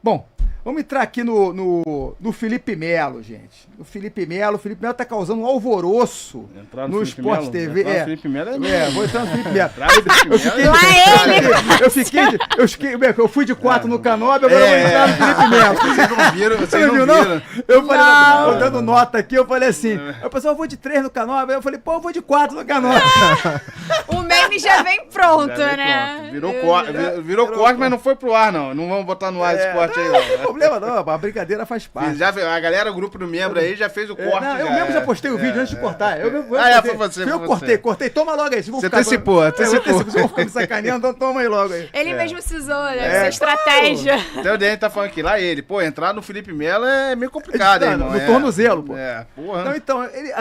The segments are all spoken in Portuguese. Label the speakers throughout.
Speaker 1: Bom, vamos entrar aqui no Felipe Melo, gente. O Felipe Melo tá causando um alvoroço no Sport TV. Vou entrar no Felipe Melo. Eu fui de 4 no Canóbio, agora eu vou entrar no Felipe Melo. Vocês não viram? Eu falei, eu dando nota aqui, eu falei assim, o pessoal, eu vou de 3 no Canóbio, eu falei, pô, eu vou de 4 no Canóbio.
Speaker 2: O meme já vem pronto, né?
Speaker 3: Virou corte, mas não foi pro ar, não. Não vamos botar no ar esse corte aí, não.
Speaker 1: Não tem problema não, a brincadeira faz parte.
Speaker 3: A galera, o grupo do membro aí já fez o corte.
Speaker 1: Eu mesmo já postei o vídeo antes de cortar.
Speaker 3: Foi você.
Speaker 1: Cortei. Toma logo aí.
Speaker 3: Você antecipou.
Speaker 1: Vocês vão ficar me sacaneando, então toma aí logo aí.
Speaker 2: Ele mesmo precisou, né? Essa estratégia.
Speaker 3: Então o Dani tá falando aqui, lá ele. Pô, entrar no Felipe Melo é meio complicado, hein, irmão?
Speaker 1: No tornozelo, pô.
Speaker 3: Porra.
Speaker 1: Então, ele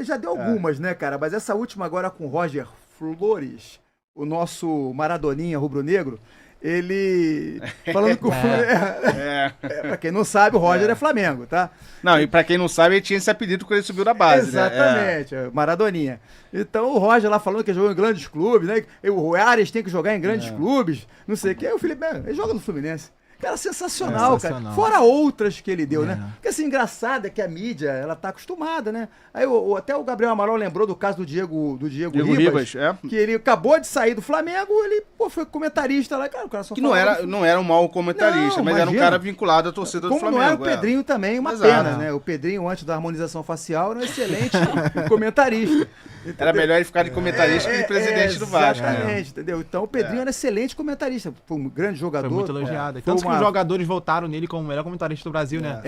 Speaker 1: já deu algumas, né, cara? Mas essa última agora com o Roger Flores, o nosso Maradoninha rubro-negro, ele falando que o pra quem não sabe, o Roger é Flamengo, tá?
Speaker 3: Não, e pra quem não sabe, ele tinha esse apelido quando ele subiu da base,
Speaker 1: Exatamente, Maradoninha. Então o Roger lá falando que jogou em grandes clubes, né? O Ares tem que jogar em grandes clubes, não sei o que. Aí o Felipe, ele joga no Fluminense. Cara, sensacional, cara. Fora outras que ele deu, né? Porque assim, engraçado é que a mídia, ela tá acostumada, né? Aí até o Gabriel Amaral lembrou do caso do Diego Ribas, que ele acabou de sair do Flamengo, ele foi comentarista lá, cara, o cara só
Speaker 3: não era um mau comentarista, mas era um cara vinculado à torcida do Flamengo.
Speaker 1: Não era o Pedrinho também, uma pena, né? O Pedrinho, antes da harmonização facial, era um excelente comentarista. Entendeu?
Speaker 3: Era melhor ele ficar de comentarista que de presidente do Vasco.
Speaker 1: Exatamente, entendeu? Então o Pedrinho era excelente comentarista, foi um grande jogador.
Speaker 4: Foi muito elogiado. Tanto que os jogadores votaram nele como o melhor comentarista do Brasil, né?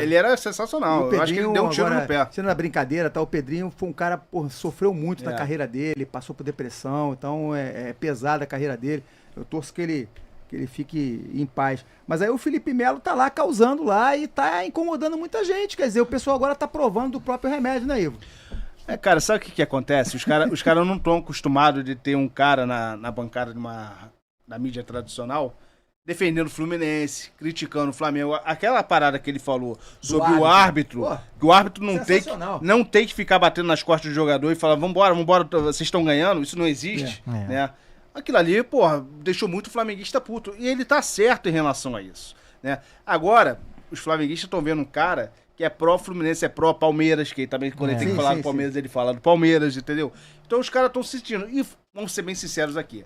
Speaker 1: Ele
Speaker 3: era sensacional. Eu acho que ele deu um tiro no pé.
Speaker 1: Sendo na brincadeira, tá? O Pedrinho foi um cara, sofreu muito na carreira dele, passou por depressão, então é pesada a carreira dele. Eu torço que ele fique em paz. Mas aí o Felipe Melo tá lá causando lá e tá incomodando muita gente. Quer dizer, o pessoal agora tá provando do próprio remédio, né, Ivo?
Speaker 3: Cara, sabe o que acontece? Os caras não estão acostumados de ter um cara na bancada da mídia tradicional defendendo o Fluminense, criticando o Flamengo. Aquela parada que ele falou sobre o árbitro, que o árbitro não tem que ficar batendo nas costas do jogador e falar, vambora, vocês estão ganhando, isso não existe, né? Aquilo ali, deixou muito o flamenguista puto. E ele tá certo em relação a isso, né? Agora, os flamenguistas estão vendo um cara que é pró-Fluminense, é pró-Palmeiras, que também, quando ele tem que falar do Palmeiras, ele fala do Palmeiras, entendeu? Então os caras estão sentindo. E vamos ser bem sinceros aqui.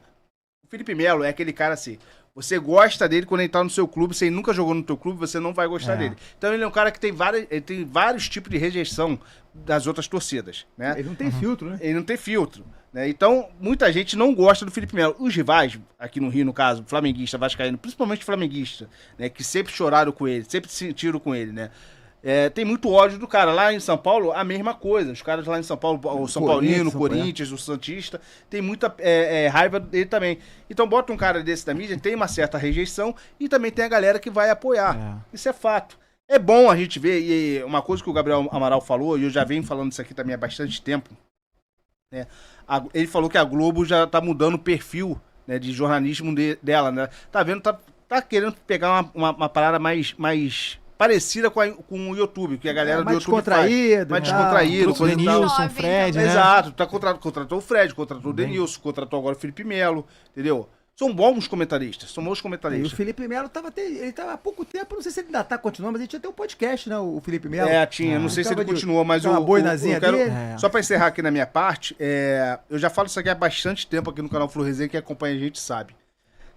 Speaker 3: O Felipe Melo é aquele cara assim, você gosta dele quando ele tá no seu clube, se ele nunca jogou no teu clube, você não vai gostar dele. Então ele é um cara que tem vários tipos de rejeição das outras torcidas, né?
Speaker 1: Ele não tem filtro, né?
Speaker 3: Ele não tem filtro, né? Então, muita gente não gosta do Felipe Melo. Os rivais, aqui no Rio, no caso, flamenguista, vascaíno, principalmente flamenguista, né? Que sempre choraram com ele, sempre sentiram com ele, né? Tem muito ódio do cara. Lá em São Paulo, a mesma coisa. Os caras lá em São Paulo, o São Paulino, o Corinthians, o Santista, tem muita raiva dele também. Então bota um cara desse da mídia, tem uma certa rejeição e também tem a galera que vai apoiar. Isso é fato. É bom a gente ver, e uma coisa que o Gabriel Amaral falou, e eu já venho falando isso aqui também há bastante tempo, né? Ele falou que a Globo já tá mudando o perfil, né, de jornalismo dela, né? Tá vendo, tá querendo pegar uma parada mais parecida com o YouTube, que a galera do YouTube faz. Mais descontraído.
Speaker 4: O Denilson, Fred, né?
Speaker 3: Exato, contratou o Fred, contratou o Denilson, contratou agora o Felipe Melo, entendeu? São bons comentaristas.
Speaker 1: E o Felipe Melo ele tava há pouco tempo, não sei se ele ainda tá continuando, mas ele tinha até um podcast, né, o Felipe Melo.
Speaker 3: Tinha, não sei se ele continua, mas
Speaker 1: uma boinazinha dele.
Speaker 3: Só pra encerrar aqui na minha parte, eu já falo isso aqui há bastante tempo aqui no canal Flu Resenha, quem acompanha a gente sabe.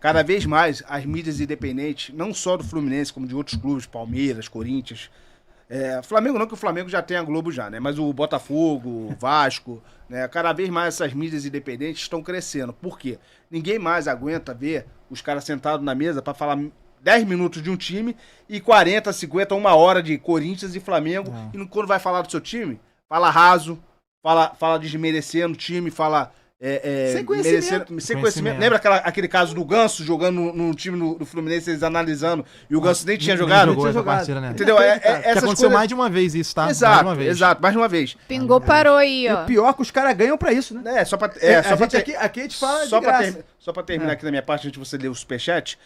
Speaker 3: Cada vez mais, as mídias independentes, não só do Fluminense, como de outros clubes, Palmeiras, Corinthians, Flamengo não, que o Flamengo já tem a Globo já, né? Mas o Botafogo, o Vasco, né? Cada vez mais essas mídias independentes estão crescendo. Por quê? Ninguém mais aguenta ver os caras sentados na mesa para falar 10 minutos de um time e 40, 50, 1 hora de Corinthians e Flamengo. E quando vai falar do seu time, fala raso, fala desmerecendo o time, fala...
Speaker 1: sem conhecimento.
Speaker 3: Lembra aquele caso do Ganso jogando no time do Fluminense, eles analisando, e o Ganso nem tinha jogado?
Speaker 4: Jogou essa partida, né?
Speaker 3: Entendeu?
Speaker 4: Que aconteceu mais de uma vez isso, tá?
Speaker 3: Exato, mais de uma vez.
Speaker 2: Pingou, parou aí, ó.
Speaker 1: E o pior é que os caras ganham pra isso, né? Aqui a gente fala de graça.
Speaker 3: Só pra terminar aqui da minha parte, antes de você ler o superchat,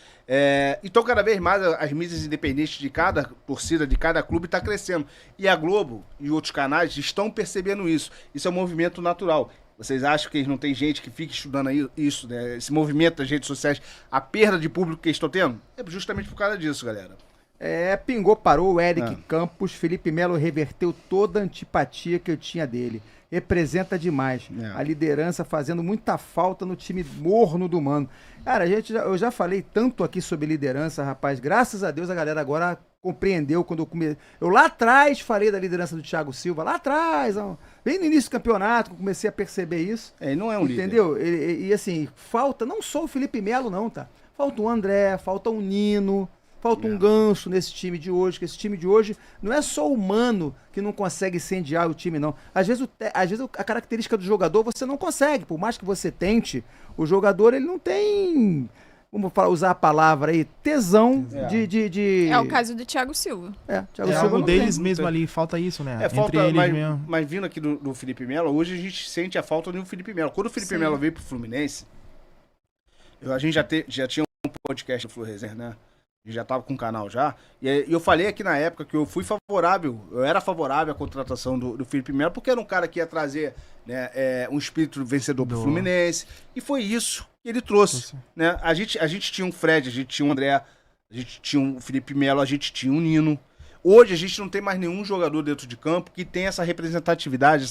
Speaker 3: então cada vez mais as mídias independentes de cada torcida, de cada clube tá crescendo. E a Globo e outros canais estão percebendo isso. Isso é um movimento natural. Vocês acham que não tem gente que fica estudando isso, né? Esse movimento das redes sociais, a perda de público que eles estão tendo? É justamente por causa disso, galera.
Speaker 1: Pingou, parou, o Eric Campos, Felipe Melo reverteu toda a antipatia que eu tinha dele. Representa demais. A liderança fazendo muita falta no time morno do Mano. Cara, eu já falei tanto aqui sobre liderança, rapaz. Graças a Deus a galera agora compreendeu quando eu comecei. Eu lá atrás falei da liderança do Thiago Silva, lá atrás, bem no início do campeonato, comecei a perceber isso.
Speaker 3: Ele não é um líder.
Speaker 1: Entendeu? E assim, falta não só o Felipe Melo, não, tá? Falta o André, falta o Nino. Falta um gancho nesse time de hoje, que esse time de hoje não é só o Mano que não consegue incendiar o time, não. Às vezes a característica do jogador você não consegue, por mais que você tente, o jogador ele não tem, vamos usar a palavra aí, tesão de...
Speaker 2: É o caso do Thiago Silva.
Speaker 1: Thiago Silva
Speaker 4: algo deles mesmo ali, falta isso, né?
Speaker 3: Falta, mas vindo aqui do Felipe Melo, hoje a gente sente a falta do Felipe Melo. Quando o Felipe Melo veio pro Fluminense, a gente já tinha um podcast do Flu Resenha, né? Já tava com o canal já, e eu falei aqui na época que eu era favorável à contratação do Felipe Melo, porque era um cara que ia trazer, né, um espírito vencedor pro Fluminense, e foi isso que ele trouxe, né? A gente tinha um Fred, a gente tinha um André, a gente tinha um Felipe Melo, a gente tinha um Nino. Hoje a gente não tem mais nenhum jogador dentro de campo que tem essa representatividade,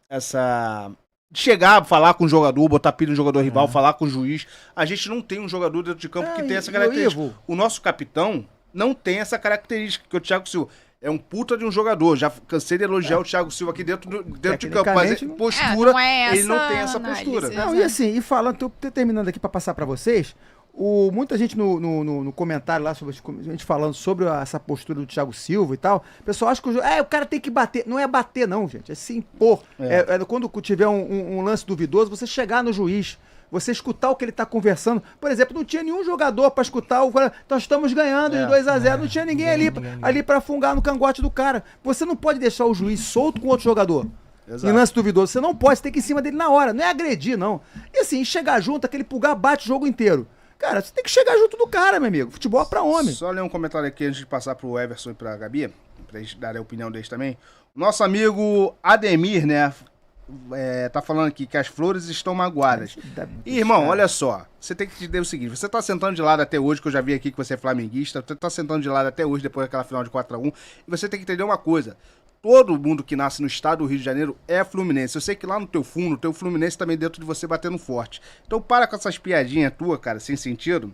Speaker 3: essa de chegar, falar com o jogador, botar pilha no jogador rival, falar com o juiz. A gente não tem um jogador dentro de campo que tem essa característica. O nosso capitão não tem essa característica, que o Thiago Silva é um puta de um jogador. Já cansei de elogiar o Thiago Silva aqui dentro de campo, mas postura, ele não tem essa postura.
Speaker 1: Não, e assim, falando, tô terminando aqui para passar para vocês, muita gente no comentário lá, sobre a gente falando sobre essa postura do Thiago Silva e tal, o pessoal acha que o cara tem que bater. Não é bater não, gente, é se impor. Quando tiver um lance duvidoso, você chegar no juiz, você escutar o que ele tá conversando. Por exemplo, não tinha nenhum jogador para escutar nós estamos ganhando de 2-0, não tinha ninguém ali para fungar no cangote do cara. Você não pode deixar o juiz solto com outro jogador. Exato. Em lance duvidoso, você não pode, você tem que ir em cima dele na hora, não é agredir não. E assim, chegar junto, aquele pulgar bate o jogo inteiro. Cara, você tem que chegar junto do cara, meu amigo. Futebol é pra homem.
Speaker 3: Só ler um comentário aqui antes de passar pro Everson e pra Gabi, pra eles darem a opinião deles também. Nosso amigo Ademir, né, tá falando aqui que as flores estão magoadas. Irmão, olha só, você tem que entender o seguinte, você tá sentando de lado até hoje, que eu já vi aqui que você é flamenguista, você tá sentando de lado até hoje, depois daquela final de 4-1, e você tem que entender uma coisa. Todo mundo que nasce no estado do Rio de Janeiro é fluminense. Eu sei que lá no teu fundo, tem o Fluminense também dentro de você batendo forte. Então para com essas piadinhas tuas, cara, sem sentido.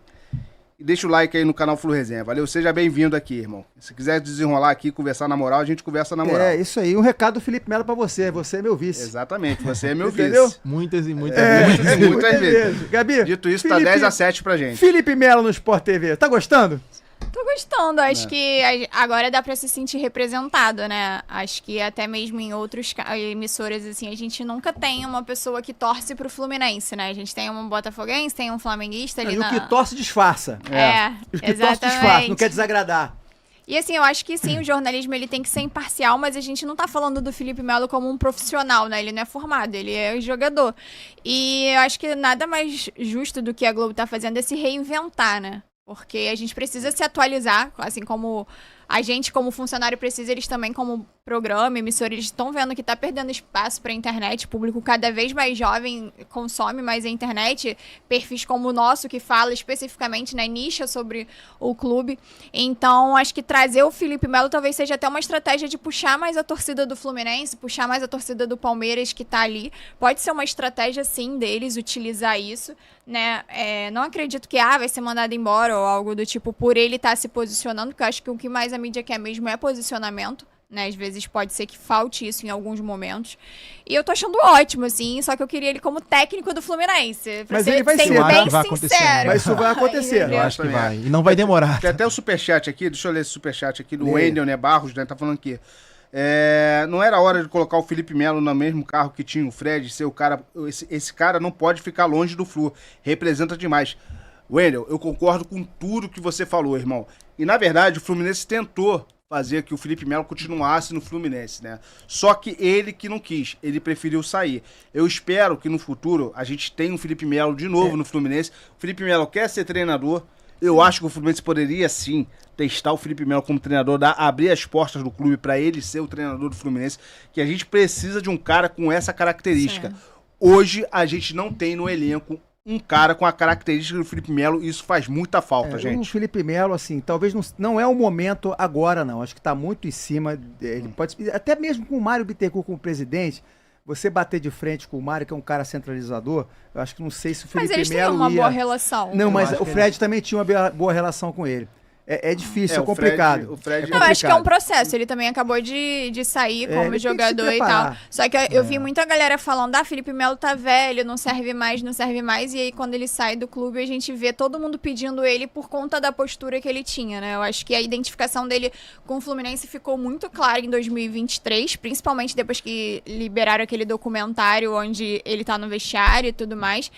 Speaker 3: E deixa o like aí no canal Flu Resenha. Valeu? Seja bem-vindo aqui, irmão. Se quiser desenrolar aqui, conversar na moral, a gente conversa na moral.
Speaker 1: É, isso aí. Um recado do Felipe Melo pra você. Você é meu vice.
Speaker 3: Exatamente, você é meu
Speaker 1: Entendeu?
Speaker 3: vice.
Speaker 4: Muitas vezes.
Speaker 3: Gabi, dito isso, tá 10-7 pra gente.
Speaker 1: Felipe Melo no Sport TV. Tá gostando?
Speaker 2: Tô gostando, acho que agora dá pra se sentir representado, né? Acho que até mesmo em outras emissoras, assim, a gente nunca tem uma pessoa que torce pro Fluminense, né? A gente tem um botafoguense, tem um flamenguista ali
Speaker 1: E o que torce disfarça.
Speaker 2: O
Speaker 1: que torce disfarça, não quer desagradar.
Speaker 2: E assim, eu acho que sim, o jornalismo ele tem que ser imparcial, mas a gente não tá falando do Felipe Melo como um profissional, né? Ele não é formado, ele é jogador. E eu acho que nada mais justo do que a Globo tá fazendo é se reinventar, né? Porque a gente precisa se atualizar, assim como a gente, como funcionário, precisa, eles também, como programa, emissora, eles estão vendo que está perdendo espaço para a internet, o público cada vez mais jovem consome mais a internet, perfis como o nosso, que fala especificamente, né, nicha sobre o clube. Então, acho que trazer o Felipe Melo talvez seja até uma estratégia de puxar mais a torcida do Fluminense, puxar mais a torcida do Palmeiras, que está ali. Pode ser uma estratégia, sim, deles utilizar isso, né? Não acredito que vai ser mandado embora ou algo do tipo por ele estar se posicionando, porque eu acho que o que mais a mídia quer mesmo é posicionamento, né? Às vezes pode ser que falte isso em alguns momentos. E eu tô achando ótimo, assim, só que eu queria ele como técnico do Fluminense.
Speaker 1: Mas ele vai ser,
Speaker 4: vai acontecer.
Speaker 1: Mas isso vai acontecer.
Speaker 4: Eu acho que vai. E não vai demorar.
Speaker 3: Tem até o superchat aqui, deixa eu ler esse superchat aqui, do Wendel, né, Barros, né, tá falando aqui. Não era hora de colocar o Felipe Melo no mesmo carro que tinha o Fred, ser o cara, esse cara não pode ficar longe do Flu, representa demais. Wendel, eu concordo com tudo que você falou, irmão. E na verdade o Fluminense tentou fazer que o Felipe Melo continuasse no Fluminense, né? Só que ele que não quis, ele preferiu sair. Eu espero que no futuro a gente tenha um Felipe Melo de novo no Fluminense. O Felipe Melo quer ser treinador, Eu acho que o Fluminense poderia, sim, testar o Felipe Melo como treinador, abrir as portas do clube para ele ser o treinador do Fluminense, que a gente precisa de um cara com essa característica. Sim. Hoje, a gente não tem no elenco um cara com a característica do Felipe Melo, e isso faz muita falta, gente.
Speaker 1: O Felipe Melo, assim, talvez não é o momento agora, não. Acho que tá muito em cima. Ele pode, até mesmo com o Mário Bittencourt como presidente, você bater de frente com o Mário, que é um cara centralizador, eu acho que não sei se o Felipe Melo
Speaker 2: Mas eles têm uma boa relação.
Speaker 1: Não, mas o Fred também tinha uma boa relação com ele. É difícil, é complicado.
Speaker 3: O Fred
Speaker 2: não, eu acho que é um processo. Ele também acabou de sair como jogador e tal. Só que eu vi muita galera falando, Felipe Melo tá velho, não serve mais. E aí, quando ele sai do clube, a gente vê todo mundo pedindo ele por conta da postura que ele tinha, né? Eu acho que a identificação dele com o Fluminense ficou muito clara em 2023, principalmente depois que liberaram aquele documentário onde ele tá no vestiário e tudo mais.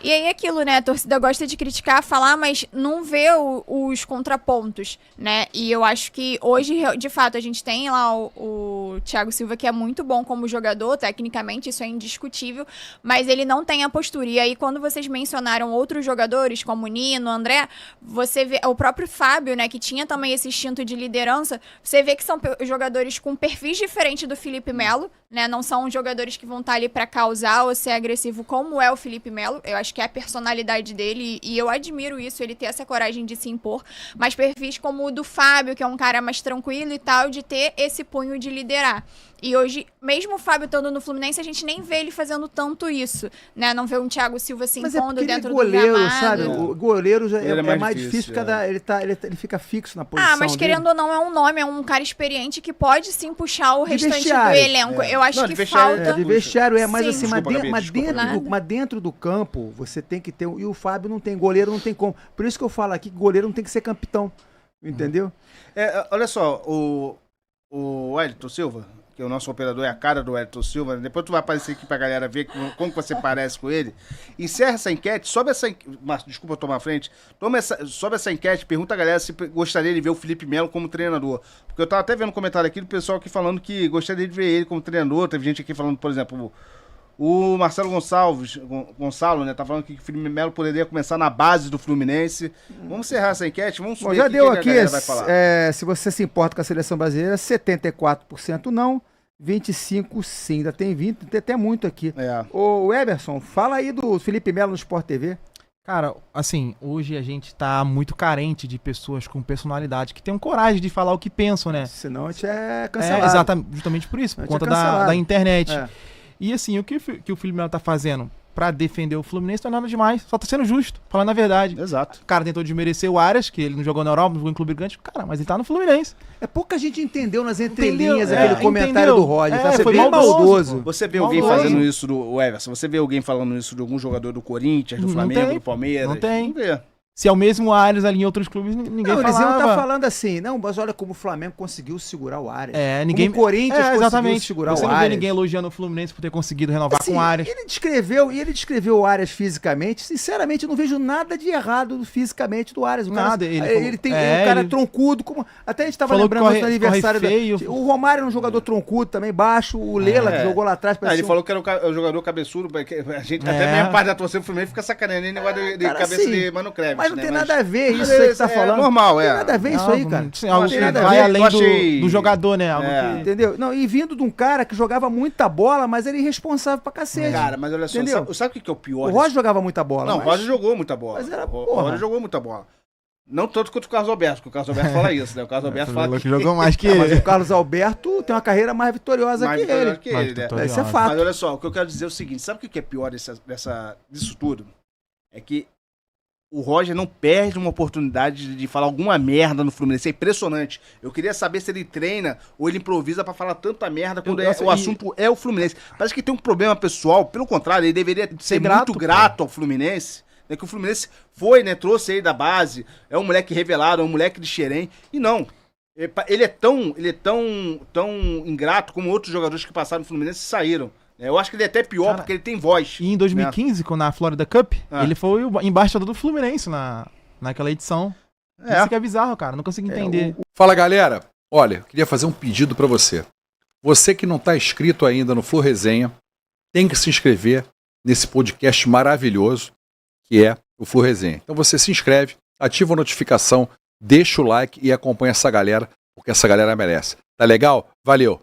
Speaker 2: E aí aquilo, né, a torcida gosta de criticar, falar, mas não vê os contrapontos, né, e eu acho que hoje, de fato, a gente tem lá o Thiago Silva, que é muito bom como jogador, tecnicamente, isso é indiscutível, mas ele não tem a postura, e aí quando vocês mencionaram outros jogadores, como o Nino, o André, você vê, o próprio Fábio, né, que tinha também esse instinto de liderança, você vê que são jogadores com perfis diferentes do Felipe Melo, né, não são jogadores que vão estar ali para causar ou ser agressivo como é o Felipe Melo, eu acho que é a personalidade dele, e eu admiro isso, ele ter essa coragem de se impor, mas perfis como o do Fábio, que é um cara mais tranquilo e tal, de ter esse punho de liderar. E hoje, mesmo o Fábio estando no Fluminense, a gente nem vê ele fazendo tanto isso, né? Não vê um Thiago Silva se impondo dentro do gramado.
Speaker 1: Sabe? O goleiro já é mais difícil, ele fica fixo na posição.
Speaker 2: Mas querendo ou não, é um nome, é um cara experiente que pode sim puxar o restante do elenco. Eu acho que falta...
Speaker 1: De vestiário mas assim, mas dentro do campo, você tem que ter... E o Fábio não tem, goleiro não tem como. Por isso que eu falo aqui que goleiro não tem que ser capitão, entendeu?
Speaker 3: Olha só, o Wellington Silva, que o nosso operador é a cara do Wellington Silva, depois tu vai aparecer aqui pra galera ver como você parece com ele. Encerra essa enquete, sobe essa enquete, desculpa tomar a frente, sobe essa enquete, pergunta a galera se gostaria de ver o Felipe Melo como treinador. Porque eu tava até vendo um comentário aqui do pessoal aqui falando que gostaria de ver ele como treinador, teve gente aqui falando, por exemplo, o Marcelo Gonçalo, né, tá falando que o Felipe Melo poderia começar na base do Fluminense. Vamos encerrar essa enquete, vamos subir.
Speaker 1: Já deu aqui, vai falar. Se você se importa com a seleção brasileira, 74% não, 25% sim, ainda tem 20%, tem até muito aqui. Ô Eberson, fala aí do Felipe Melo no Sport TV.
Speaker 4: Cara, assim, hoje a gente tá muito carente de pessoas com personalidade, que tenham coragem de falar o que pensam, né?
Speaker 1: Senão a gente é cancelado.
Speaker 4: Exatamente, justamente por isso, por conta da internet. E assim, o que o Felipe Melo tá fazendo pra defender o Fluminense não é nada demais, só tá sendo justo, falando a verdade.
Speaker 3: Exato.
Speaker 4: O cara tentou desmerecer o Arias, que ele não jogou na Europa, não jogou em clube grande, cara, mas ele tá no Fluminense.
Speaker 1: Pouca gente entendeu nas entrelinhas aquele comentário do Roger,
Speaker 4: foi bem maldoso.
Speaker 3: Você vê alguém fazendo isso do Everson, você vê alguém falando isso de algum jogador do Corinthians, do Flamengo, do Palmeiras?
Speaker 4: Não tem. Não vê. Se é o mesmo Arias ali em outros clubes, ninguém falava.
Speaker 1: Eles iam estar falando assim, não, mas olha como o Flamengo conseguiu segurar o Arias.
Speaker 4: Ninguém...
Speaker 1: Como o Corinthians conseguiu segurar o Arias.
Speaker 4: Você não vê ninguém elogiando o Fluminense por ter conseguido renovar com o Arias.
Speaker 1: Ele descreveu o Arias fisicamente. Sinceramente, eu não vejo nada de errado fisicamente do Arias. Ele tem um cara troncudo. Até a gente estava lembrando do aniversário. O Romário é um jogador troncudo também, baixo. O Lela, que jogou lá atrás.
Speaker 3: Ele falou que era o jogador cabeçudo. A gente, até mesmo parte da torcida do Fluminense fica sacaneando esse negócio de cabeça de Mano Kremer.
Speaker 1: Mas não tem nada a ver isso aí que você tá falando.
Speaker 3: Normal,
Speaker 1: Não tem nada a ver isso aí, cara.
Speaker 4: Algo que vai além do jogador, né?
Speaker 1: Entendeu? Não, e vindo de um cara que jogava muita bola, mas ele é irresponsável pra cacete.
Speaker 3: Cara, mas olha só, sabe o que é o pior?
Speaker 1: O Roger jogava muita bola.
Speaker 3: Não, o Roger jogou muita bola.
Speaker 1: Mas era,
Speaker 3: o Roger jogou muita bola. Não tanto quanto o Carlos Alberto, porque o Carlos Alberto fala isso, né? O Carlos Alberto fala que
Speaker 4: jogou mais que ele.
Speaker 1: Mas o Carlos Alberto tem uma carreira mais vitoriosa que ele.
Speaker 3: Né?
Speaker 1: Isso é fato.
Speaker 3: Mas olha só, o que eu quero dizer é o seguinte, sabe o que é pior disso tudo? É que o Roger não perde uma oportunidade de falar alguma merda no Fluminense. É impressionante. Eu queria saber se ele treina ou ele improvisa pra falar tanta merda quando o assunto é o Fluminense. Parece que tem um problema pessoal. Pelo contrário, ele deveria ser muito grato ao Fluminense. Né, que o Fluminense foi, né? Trouxe ele da base. É um moleque revelado, é um moleque de Xerém. E não. Ele é tão ingrato como outros jogadores que passaram no Fluminense e saíram. Eu acho que ele é até pior, porque ele tem voz.
Speaker 4: E em 2015, quando na Florida Cup, ele foi o embaixador do Fluminense naquela edição. Isso que é bizarro, cara. Não consigo entender.
Speaker 5: Fala, galera. Olha, eu queria fazer um pedido pra você. Você que não tá inscrito ainda no Flu Resenha, tem que se inscrever nesse podcast maravilhoso que é o Flu Resenha. Então você se inscreve, ativa a notificação, deixa o like e acompanha essa galera, porque essa galera merece. Tá legal? Valeu!